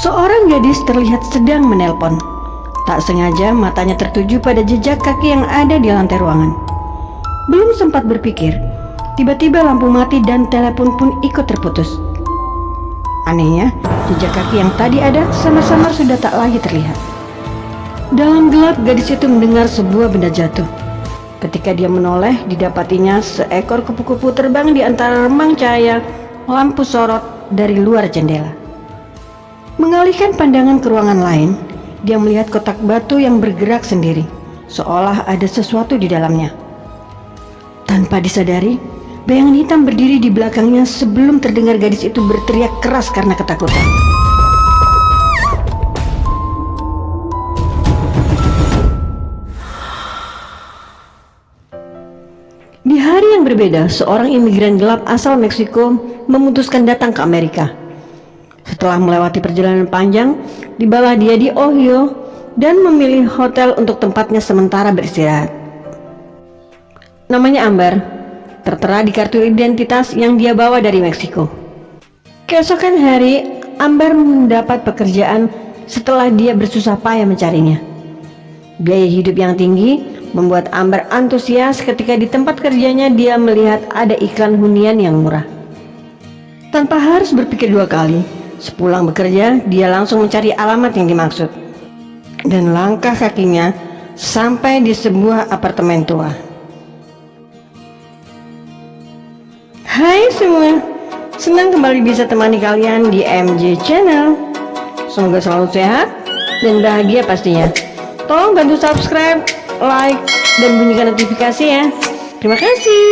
Seorang gadis terlihat sedang menelpon. Tak sengaja matanya tertuju pada jejak kaki yang ada di lantai ruangan. Belum sempat berpikir, tiba-tiba lampu mati dan telepon pun ikut terputus. Anehnya, jejak kaki yang tadi ada samar-samar sudah tak lagi terlihat. Dalam gelap, gadis itu mendengar sebuah benda jatuh. Ketika dia menoleh, didapatinya seekor kupu-kupu terbang di antara remang cahaya lampu sorot dari luar jendela. Mengalihkan pandangan ke ruangan lain, dia melihat kotak batu yang bergerak sendiri, seolah ada sesuatu di dalamnya. Tanpa disadari, bayangan hitam berdiri di belakangnya sebelum terdengar gadis itu berteriak keras karena ketakutan. Di hari yang berbeda, seorang imigran gelap asal Meksiko memutuskan datang ke Amerika. Setelah melewati perjalanan panjang, tibalah dia di Ohio dan memilih hotel untuk tempatnya sementara beristirahat. Namanya Ambar, tertera di kartu identitas yang dia bawa dari Meksiko. Keesokan hari, Ambar mendapat pekerjaan setelah dia bersusah payah mencarinya. Biaya hidup yang tinggi membuat Ambar antusias ketika di tempat kerjanya dia melihat ada iklan hunian yang murah. Tanpa harus berpikir dua kali, sepulang bekerja dia langsung mencari alamat yang dimaksud. Dan langkah kakinya sampai di sebuah apartemen tua. Hai semua, senang kembali bisa temani kalian di MJ Channel. Semoga selalu sehat dan bahagia pastinya. Tolong bantu subscribe, like, dan bunyikan notifikasi ya. Terima kasih.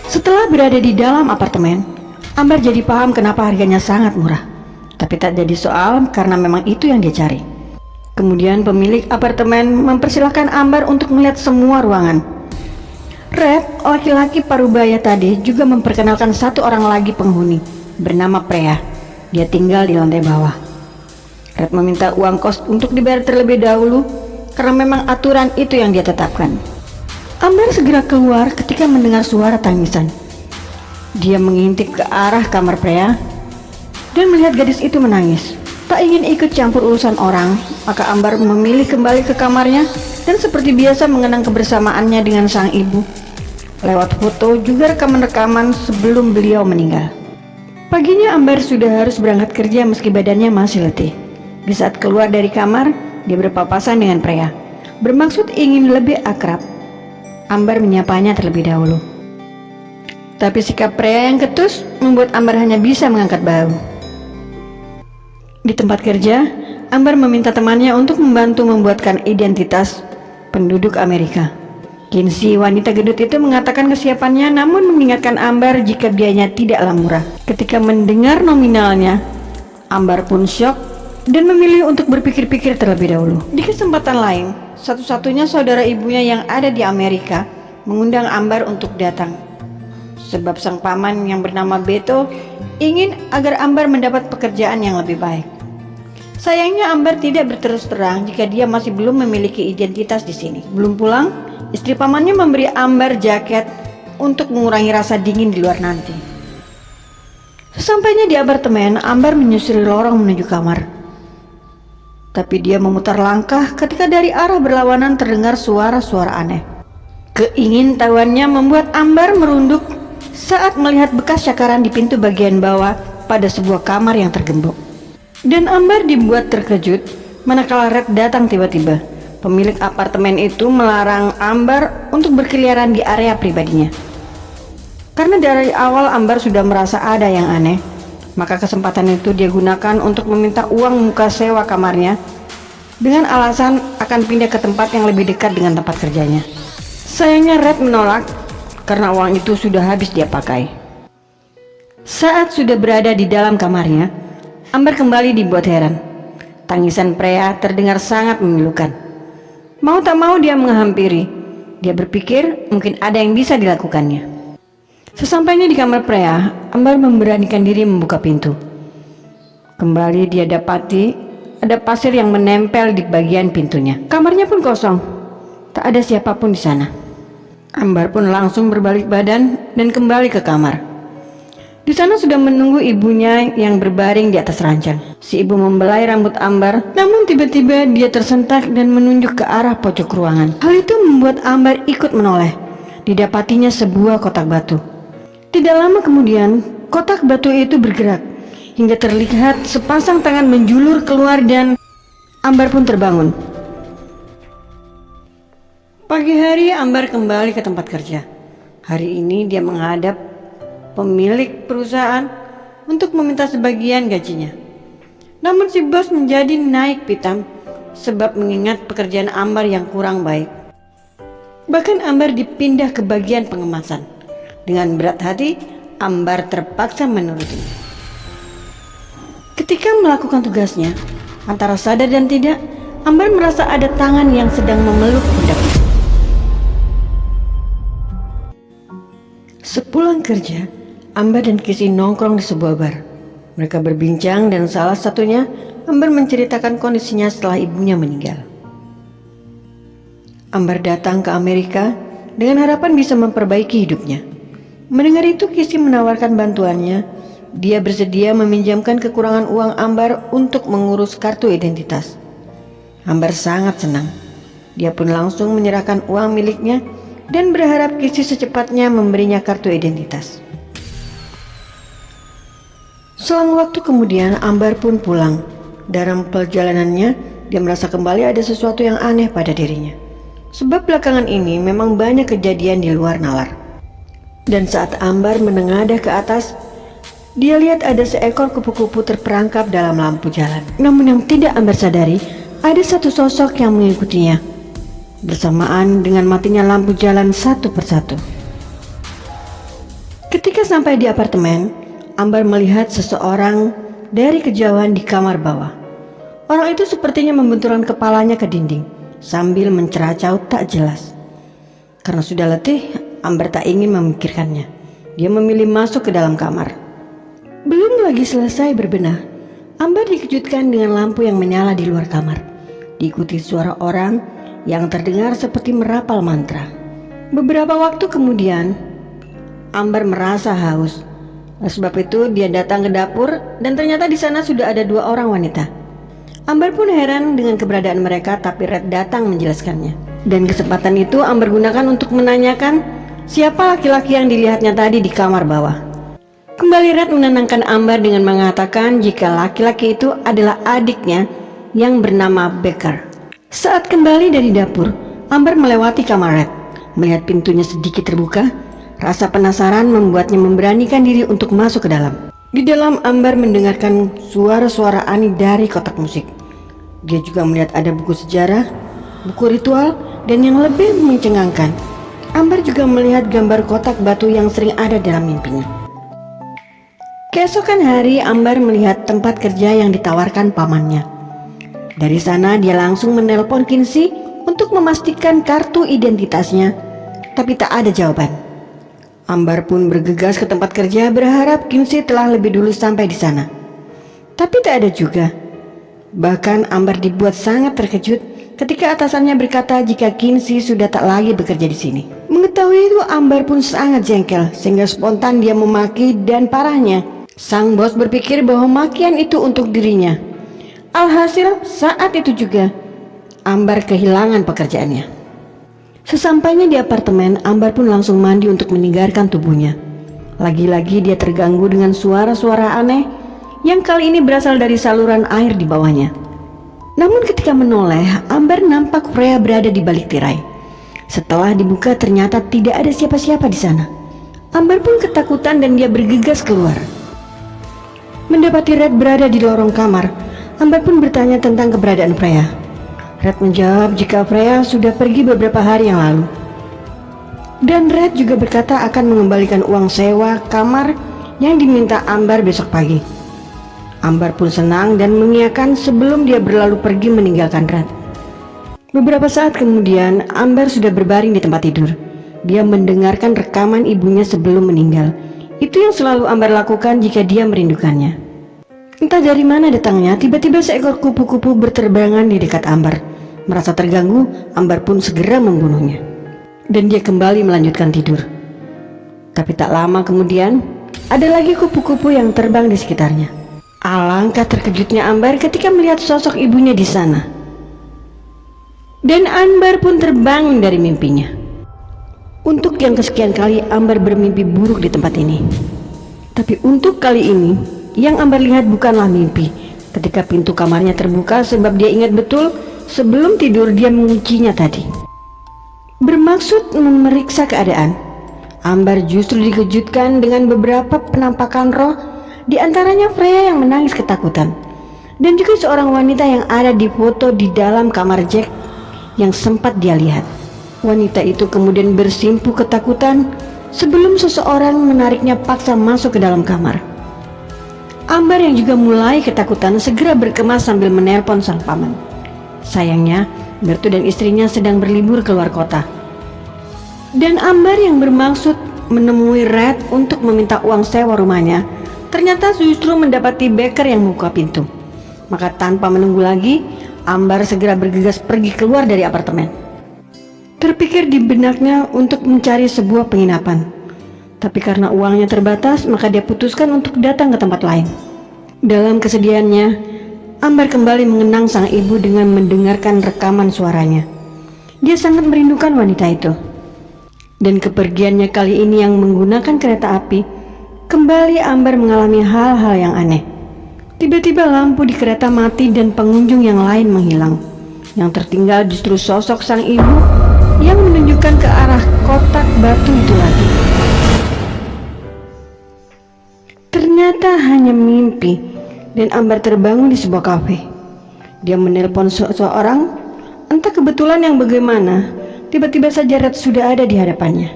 Setelah berada di dalam apartemen, Ambar jadi paham kenapa harganya sangat murah. Tapi tak jadi soal karena memang itu yang dia cari. Kemudian pemilik apartemen mempersilahkan Ambar untuk melihat semua ruangan. Red, laki-laki parubaya tadi, juga memperkenalkan satu orang lagi penghuni bernama Preah. Dia tinggal di lantai bawah. Red meminta uang kos untuk dibayar terlebih dahulu karena memang aturan itu yang dia tetapkan. Ambar segera keluar ketika mendengar suara tangisan. Dia mengintip ke arah kamar Preah dan melihat gadis itu menangis. Tak ingin ikut campur urusan orang, maka Ambar memilih kembali ke kamarnya dan seperti biasa mengenang kebersamaannya dengan sang ibu. Lewat foto juga rekaman-rekaman sebelum beliau meninggal. Paginya Ambar sudah harus berangkat kerja meski badannya masih letih. Di saat keluar dari kamar, dia berpapasan dengan Preah. Bermaksud ingin lebih akrab. Ambar menyapanya terlebih dahulu. Tapi sikap Preah yang ketus membuat Ambar hanya bisa mengangkat bahu. Di tempat kerja, Ambar meminta temannya untuk membantu membuatkan identitas penduduk Amerika. Kinsey, wanita gendut itu, mengatakan kesiapannya namun mengingatkan Ambar jika biayanya tidaklah murah. Ketika mendengar nominalnya, Ambar pun syok dan memilih untuk berpikir-pikir terlebih dahulu. Di kesempatan lain, satu-satunya saudara ibunya yang ada di Amerika mengundang Ambar untuk datang. Sebab sang paman yang bernama Beto ingin agar Ambar mendapat pekerjaan yang lebih baik. Sayangnya Ambar tidak berterus terang jika dia masih belum memiliki identitas di sini. Belum pulang, istri pamannya memberi Ambar jaket untuk mengurangi rasa dingin di luar nanti. Sesampainya di apartemen, Ambar menyusuri lorong menuju kamar. Tapi dia memutar langkah ketika dari arah berlawanan terdengar suara-suara aneh. Keingintahuannya membuat Ambar merunduk saat melihat bekas cakaran di pintu bagian bawah pada sebuah kamar yang tergembok. Dan Ambar dibuat terkejut manakala Red datang tiba-tiba. Pemilik apartemen itu melarang Ambar untuk berkeliaran di area pribadinya. Karena dari awal Ambar sudah merasa ada yang aneh, maka kesempatan itu dia gunakan untuk meminta uang muka sewa kamarnya dengan alasan akan pindah ke tempat yang lebih dekat dengan tempat kerjanya. Sayangnya Red menolak karena uang itu sudah habis dia pakai. Saat sudah berada di dalam kamarnya, Ambar kembali dibuat heran. Tangisan Preah terdengar sangat memilukan. Mau tak mau dia menghampiri. Dia berpikir mungkin ada yang bisa dilakukannya. Sesampainya di kamar Preah, Ambar memberanikan diri membuka pintu. Kembali dia dapati ada pasir yang menempel di bagian pintunya. Kamarnya pun kosong. Tak ada siapapun di sana. Ambar pun langsung berbalik badan dan kembali ke kamar. Di sana sudah menunggu ibunya yang berbaring di atas ranjang. Si ibu membelai rambut Ambar, namun tiba-tiba dia tersentak dan menunjuk ke arah pojok ruangan. Hal itu membuat Ambar ikut menoleh. Didapatinya sebuah kotak batu. Tidak lama kemudian, kotak batu itu bergerak hingga terlihat sepasang tangan menjulur keluar dan Ambar pun terbangun. Pagi hari Ambar kembali ke tempat kerja. Hari ini dia menghadap pemilik perusahaan untuk meminta sebagian gajinya. Namun si bos menjadi naik pitam sebab mengingat pekerjaan Ambar yang kurang baik. Bahkan Ambar dipindah ke bagian pengemasan. Dengan berat hati, Ambar terpaksa menuruti. Ketika melakukan tugasnya, antara sadar dan tidak, Ambar merasa ada tangan yang sedang memeluk pundaknya. Sepulang kerja, Ambar dan Kisi nongkrong di sebuah bar. Mereka berbincang dan salah satunya Ambar menceritakan kondisinya setelah ibunya meninggal. Ambar datang ke Amerika dengan harapan bisa memperbaiki hidupnya. Mendengar itu Kisi menawarkan bantuannya. Dia bersedia meminjamkan kekurangan uang Ambar untuk mengurus kartu identitas. Ambar sangat senang. Dia pun langsung menyerahkan uang miliknya dan berharap Kisi secepatnya memberinya kartu identitas. Selang waktu kemudian Ambar pun pulang. Dalam perjalanannya dia merasa kembali ada sesuatu yang aneh pada dirinya. Sebab belakangan ini memang banyak kejadian di luar nalar. Dan saat Ambar menengadah ke atas, dia lihat ada seekor kupu-kupu terperangkap dalam lampu jalan. Namun yang tidak Ambar sadari, ada satu sosok yang mengikutinya. Bersamaan dengan matinya lampu jalan satu persatu. Ketika sampai di apartemen, Ambar melihat seseorang dari kejauhan di kamar bawah. Orang itu sepertinya membenturkan kepalanya ke dinding sambil menceracau tak jelas. Karena sudah letih, Ambar tak ingin memikirkannya. Dia memilih masuk ke dalam kamar. Belum lagi selesai berbenah, Ambar dikejutkan dengan lampu yang menyala di luar kamar. Diikuti suara orang yang terdengar seperti merapal mantra. Beberapa waktu kemudian, Ambar merasa haus. Oleh sebab itu dia datang ke dapur dan ternyata di sana sudah ada dua orang wanita. Ambar pun heran dengan keberadaan mereka, tapi Red datang menjelaskannya. Dan kesempatan itu Ambar gunakan untuk menanyakan siapa laki-laki yang dilihatnya tadi di kamar bawah. Kembali Red menenangkan Ambar dengan mengatakan jika laki-laki itu adalah adiknya yang bernama Becker. Saat kembali dari dapur, Ambar melewati kamar Red. Melihat pintunya sedikit terbuka, rasa penasaran membuatnya memberanikan diri untuk masuk ke dalam. Di dalam Ambar mendengarkan suara-suara aneh dari kotak musik. Dia juga melihat ada buku sejarah, buku ritual, dan yang lebih mencengangkan, Ambar juga melihat gambar kotak batu yang sering ada dalam mimpinya. Keesokan hari Ambar melihat tempat kerja yang ditawarkan pamannya. Dari sana dia langsung menelpon Kinsey untuk memastikan kartu identitasnya, tapi tak ada jawaban. Ambar pun bergegas ke tempat kerja berharap Kinsey telah lebih dulu sampai di sana. Tapi tak ada juga. Bahkan Ambar dibuat sangat terkejut ketika atasannya berkata jika Kinsey sudah tak lagi bekerja di sini. Mengetahui itu Ambar pun sangat jengkel sehingga spontan dia memaki dan parahnya. Sang bos berpikir bahwa makian itu untuk dirinya. Alhasil saat itu juga Ambar kehilangan pekerjaannya. Sesampainya di apartemen, Ambar pun langsung mandi untuk menyegarkan tubuhnya. Lagi-lagi dia terganggu dengan suara-suara aneh yang kali ini berasal dari saluran air di bawahnya. Namun ketika menoleh, Ambar nampak Freya berada di balik tirai. Setelah dibuka ternyata tidak ada siapa-siapa di sana. Ambar pun ketakutan dan dia bergegas keluar. Mendapati Red berada di lorong kamar, Ambar pun bertanya tentang keberadaan Freya. Red menjawab jika Freya sudah pergi beberapa hari yang lalu. Dan Red juga berkata akan mengembalikan uang sewa kamar yang diminta Ambar besok pagi. Ambar pun senang dan mengiyakan sebelum dia berlalu pergi meninggalkan Red. Beberapa saat kemudian Ambar sudah berbaring di tempat tidur. Dia mendengarkan rekaman ibunya sebelum meninggal. Itu yang selalu Ambar lakukan jika dia merindukannya. Entah dari mana datangnya, tiba-tiba seekor kupu-kupu berterbangan di dekat Ambar. Merasa terganggu, Ambar pun segera membunuhnya. Dan dia kembali melanjutkan tidur. Tapi tak lama kemudian, Ada lagi kupu-kupu yang terbang di sekitarnya. Alangkah terkejutnya Ambar ketika melihat sosok ibunya di sana. Dan Ambar pun terbangun dari mimpinya. Untuk yang kesekian kali Ambar bermimpi buruk di tempat ini. Tapi untuk kali ini, yang Ambar lihat bukanlah mimpi. Ketika pintu kamarnya terbuka sebab dia ingat betul sebelum tidur dia menguncinya tadi. Bermaksud memeriksa keadaan, Ambar justru dikejutkan dengan beberapa penampakan roh, di antaranya Freya yang menangis ketakutan, dan juga seorang wanita yang ada di foto di dalam kamar Jack yang sempat dia lihat. Wanita itu kemudian bersimpuh ketakutan sebelum seseorang menariknya paksa masuk ke dalam kamar. Ambar yang juga mulai ketakutan segera berkemas sambil menelpon sang paman. Sayangnya, Bertu dan istrinya sedang berlibur keluar kota. Dan Ambar yang bermaksud menemui Red untuk meminta uang sewa rumahnya, ternyata justru mendapati Becker yang membuka pintu. Maka tanpa menunggu lagi, Ambar segera bergegas pergi keluar dari apartemen. Terpikir di benaknya untuk mencari sebuah penginapan. Tapi karena uangnya terbatas, maka dia putuskan untuk datang ke tempat lain. Dalam kesedihannya, Ambar kembali mengenang sang ibu dengan mendengarkan rekaman suaranya. Dia sangat merindukan wanita itu. Dan kepergiannya kali ini yang menggunakan kereta api, kembali Ambar mengalami hal-hal yang aneh. Tiba-tiba lampu di kereta mati dan pengunjung yang lain menghilang. Yang tertinggal justru sosok sang ibu yang menunjukkan ke arah kotak batu itu lagi. Ternyata hanya mimpi, dan Ambar terbangun di sebuah kafe. Dia menelpon seseorang, entah kebetulan yang bagaimana, tiba-tiba saja Red sudah ada di hadapannya.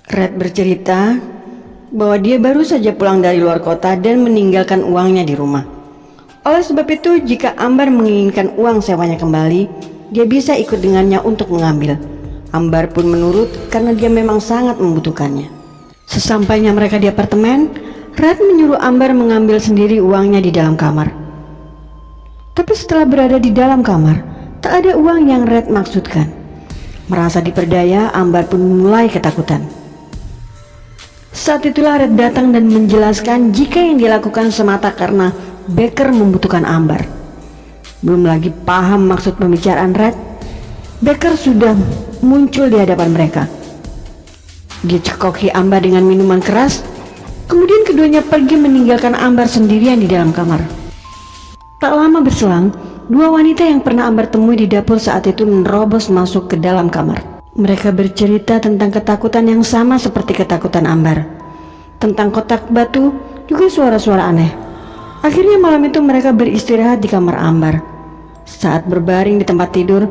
Red bercerita bahwa dia baru saja pulang dari luar kota dan meninggalkan uangnya di rumah. Oleh sebab itu, jika Ambar menginginkan uang sewanya kembali, dia bisa ikut dengannya untuk mengambil. Ambar pun menurut karena dia memang sangat membutuhkannya. Sesampainya mereka di apartemen, Red menyuruh Ambar mengambil sendiri uangnya di dalam kamar. Tapi setelah berada di dalam kamar, tak ada uang yang Red maksudkan. Merasa diperdaya, Ambar pun mulai ketakutan. Saat itulah Red datang dan menjelaskan jika yang dilakukan semata karena Becker membutuhkan Ambar. Belum lagi paham maksud pembicaraan Red, Becker sudah muncul di hadapan mereka. Dia cekoki Ambar dengan minuman keras, kemudian keduanya pergi meninggalkan Ambar sendirian di dalam kamar. Tak lama berselang, dua wanita yang pernah Ambar temui di dapur saat itu menerobos masuk ke dalam kamar. Mereka bercerita tentang ketakutan yang sama seperti ketakutan Ambar. Tentang kotak batu, juga suara-suara aneh. Akhirnya malam itu mereka beristirahat di kamar Ambar. Saat berbaring di tempat tidur,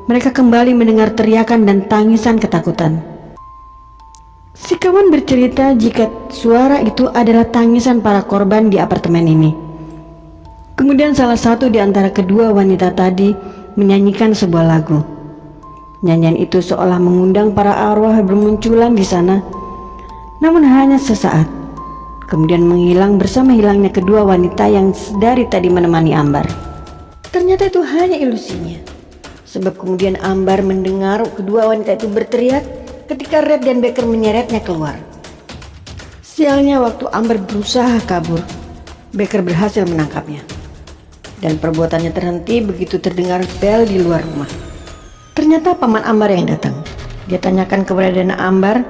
mereka kembali mendengar teriakan dan tangisan ketakutan. Si kawan bercerita jika suara itu adalah tangisan para korban di apartemen ini. Kemudian salah satu di antara kedua wanita tadi menyanyikan sebuah lagu. Nyanyian itu seolah mengundang para arwah bermunculan di sana, namun hanya sesaat. Kemudian menghilang bersama hilangnya kedua wanita yang dari tadi menemani Ambar. Ternyata itu hanya ilusinya, sebab kemudian Ambar mendengar kedua wanita itu berteriak ketika Red dan Becker menyeretnya keluar. Sialnya waktu Ambar berusaha kabur, Becker berhasil menangkapnya. Dan perbuatannya terhenti begitu terdengar bel di luar rumah. Ternyata paman Ambar yang datang. Dia tanyakan keberadaan Ambar,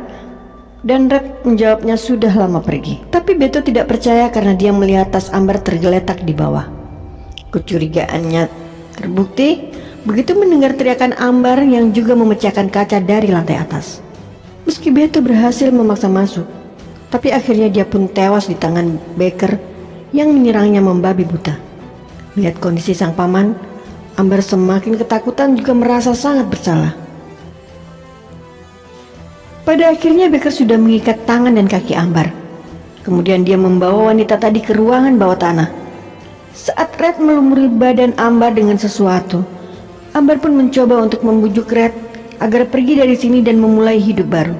dan Red menjawabnya sudah lama pergi. Tapi Beto tidak percaya karena dia melihat tas Ambar tergeletak di bawah. Kecurigaannya terbukti begitu mendengar teriakan Ambar yang juga memecahkan kaca dari lantai atas. Meski Beto berhasil memaksa masuk, tapi akhirnya dia pun tewas di tangan Becker yang menyerangnya membabi buta. Lihat kondisi sang paman, Ambar semakin ketakutan juga merasa sangat bersalah. Pada akhirnya Becker sudah mengikat tangan dan kaki Ambar. Kemudian dia membawa wanita tadi ke ruangan bawah tanah. Saat Red melumuri badan Ambar dengan sesuatu, Ambar pun mencoba untuk membujuk Red agar pergi dari sini dan memulai hidup baru.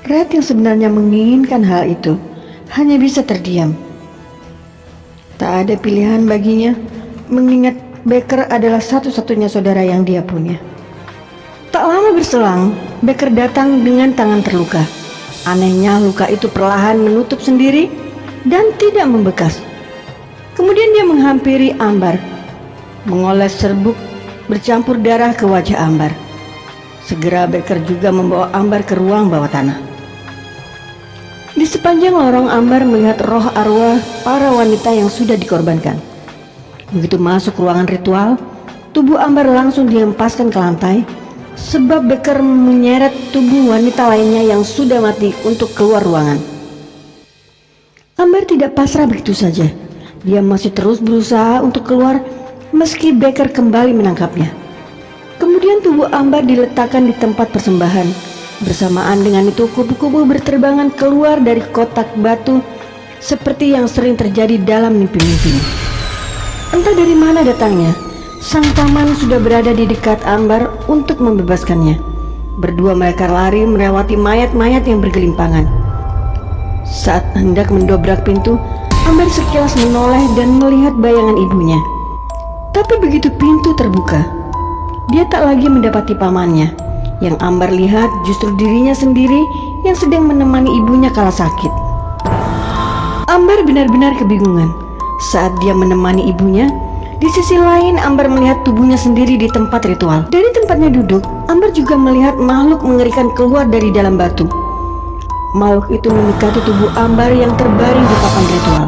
Red yang sebenarnya menginginkan hal itu hanya bisa terdiam. Tak ada pilihan baginya, mengingat Becker adalah satu-satunya saudara yang dia punya. Tak lama berselang, Becker datang dengan tangan terluka. Anehnya luka itu perlahan menutup sendiri dan tidak membekas. Kemudian dia menghampiri Ambar, mengoles serbuk bercampur darah ke wajah Ambar. Segera Becker juga membawa Ambar ke ruang bawah tanah. Di sepanjang lorong Ambar melihat roh arwah para wanita yang sudah dikorbankan. Begitu masuk ruangan ritual, tubuh Ambar langsung dihempaskan ke lantai, sebab Becker menyeret tubuh wanita lainnya yang sudah mati untuk keluar ruangan. Ambar tidak pasrah begitu saja. Dia masih terus berusaha untuk keluar meski Becker kembali menangkapnya. Kemudian tubuh Ambar diletakkan di tempat persembahan. Bersamaan dengan itu kupu-kupu berterbangan keluar dari kotak batu seperti yang sering terjadi dalam mimpi-mimpinya. Entah dari mana datangnya, sang paman sudah berada di dekat Ambar untuk membebaskannya. Berdua mereka lari melewati mayat-mayat yang bergelimpangan. Saat hendak mendobrak pintu, Ambar sekilas menoleh dan melihat bayangan ibunya. Tapi begitu pintu terbuka, dia tak lagi mendapati pamannya. Yang Ambar lihat justru dirinya sendiri yang sedang menemani ibunya kala sakit. Ambar benar-benar kebingungan saat dia menemani ibunya. Di sisi lain, Ambar melihat tubuhnya sendiri di tempat ritual. Dari tempatnya duduk, Ambar juga melihat makhluk mengerikan keluar dari dalam batu. Makhluk itu mendekati tubuh Ambar yang terbaring di papan ritual.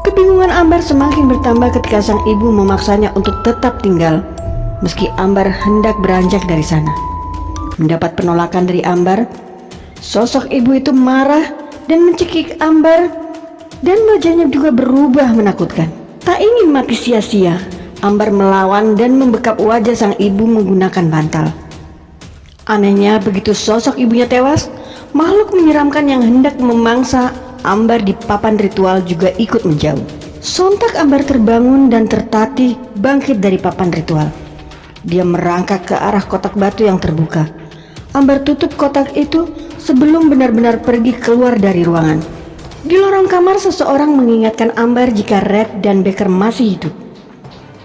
Kebingungan Ambar semakin bertambah ketika sang ibu memaksanya untuk tetap tinggal, meski Ambar hendak beranjak dari sana. Mendapat penolakan dari Ambar, sosok ibu itu marah dan mencekik Ambar, dan wajahnya juga berubah menakutkan. Tak ingin mati sia-sia, Ambar melawan dan membekap wajah sang ibu menggunakan bantal. Anehnya, begitu sosok ibunya tewas, makhluk menyeramkan yang hendak memangsa Ambar di papan ritual juga ikut menjauh. Sontak Ambar terbangun dan tertatih bangkit dari papan ritual. Dia merangkak ke arah kotak batu yang terbuka. Ambar tutup kotak itu sebelum benar-benar pergi keluar dari ruangan. Di lorong kamar, seseorang mengingatkan Ambar jika Red dan Becker masih hidup.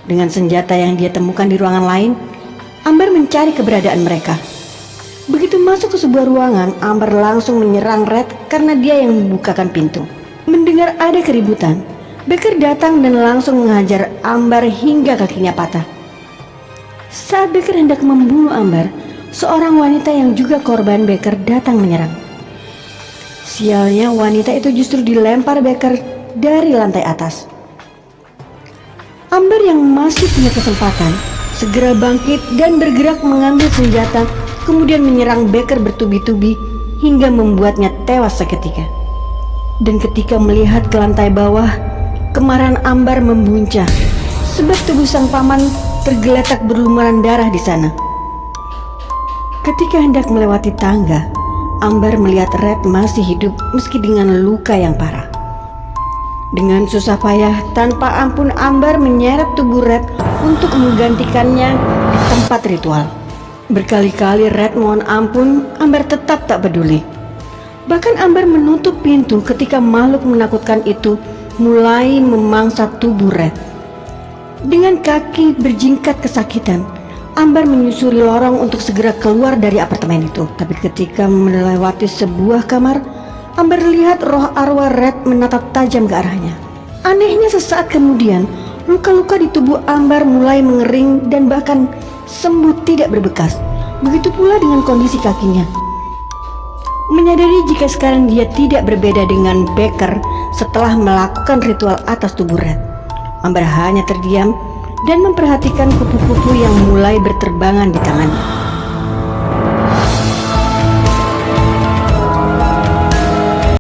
Dengan senjata yang dia temukan di ruangan lain, Ambar mencari keberadaan mereka. Begitu masuk ke sebuah ruangan, Ambar langsung menyerang Red karena dia yang membukakan pintu. Mendengar ada keributan, Becker datang dan langsung menghajar Ambar hingga kakinya patah. Saat Becker hendak membunuh Ambar, seorang wanita yang juga korban Becker datang menyerang. Sialnya, wanita itu justru dilempar Becker dari lantai atas. Ambar yang masih punya kesempatan segera bangkit dan bergerak mengambil senjata, kemudian menyerang Becker bertubi-tubi hingga membuatnya tewas seketika. Dan ketika melihat ke lantai bawah, kemarahan Ambar membuncah sebab tubuh sang paman tergeletak berlumuran darah di sana. Ketika hendak melewati tangga, Ambar melihat Red masih hidup meski dengan luka yang parah. Dengan susah payah, tanpa ampun Ambar menyeret tubuh Red untuk menggantikannya di tempat ritual. Berkali-kali Red mohon ampun, Ambar tetap tak peduli. Bahkan Ambar menutup pintu ketika makhluk menakutkan itu mulai memangsa tubuh Red. Dengan kaki berjingkat kesakitan, Ambar menyusuri lorong untuk segera keluar dari apartemen itu. Tapi ketika melewati sebuah kamar, Ambar lihat roh arwah Red menatap tajam ke arahnya. Anehnya, sesaat kemudian luka-luka di tubuh Ambar mulai mengering dan bahkan sembuh tidak berbekas. Begitu pula dengan kondisi kakinya. Menyadari jika sekarang dia tidak berbeda dengan Becker setelah melakukan ritual atas tubuh Red, Ambar hanya terdiam dan memperhatikan kupu-kupu yang mulai berterbangan di tangannya.